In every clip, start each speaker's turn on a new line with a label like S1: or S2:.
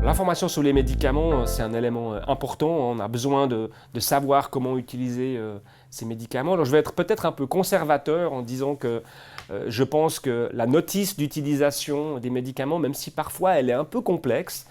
S1: L'information sur les médicaments, c'est un élément important. On a besoin de savoir comment utiliser ces médicaments. Alors, je vais être peut-être un peu conservateur en disant que je pense que la notice d'utilisation des médicaments, même si parfois elle est un peu complexe,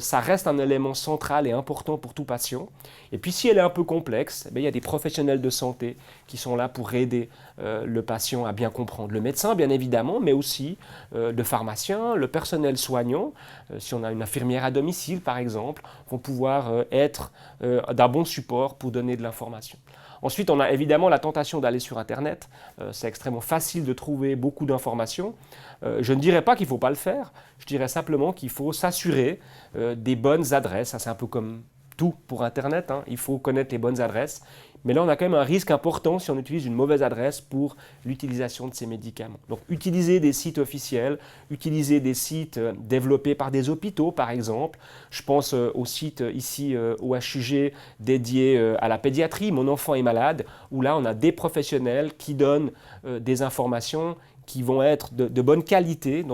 S1: ça reste un élément central et important pour tout patient. Et puis si elle est un peu complexe, il y a des professionnels de santé qui sont là pour aider le patient à bien comprendre. Le médecin, bien évidemment, mais aussi le pharmacien, le personnel soignant, si on a une infirmière à domicile, par exemple, vont pouvoir être d'un bon support pour donner de l'information. Ensuite, on a évidemment la tentation d'aller sur Internet. C'est extrêmement facile de trouver beaucoup d'informations. Je ne dirais pas qu'il ne faut pas le faire. Je dirais simplement qu'il faut s'assurer des bonnes adresses. Ça, c'est un peu comme tout pour Internet. Il faut connaître les bonnes adresses. Mais là, on a quand même un risque important si on utilise une mauvaise adresse pour l'utilisation de ces médicaments. Donc, utiliser des sites officiels, utiliser des sites développés par des hôpitaux, par exemple. Je pense au site ici au HUG dédié à la pédiatrie, Mon enfant est malade, où là, on a des professionnels qui donnent des informations qui vont être de bonne qualité,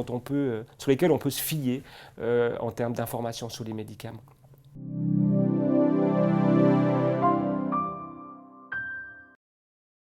S1: sur lesquelles on peut se fier en termes d'informations sur les médicaments.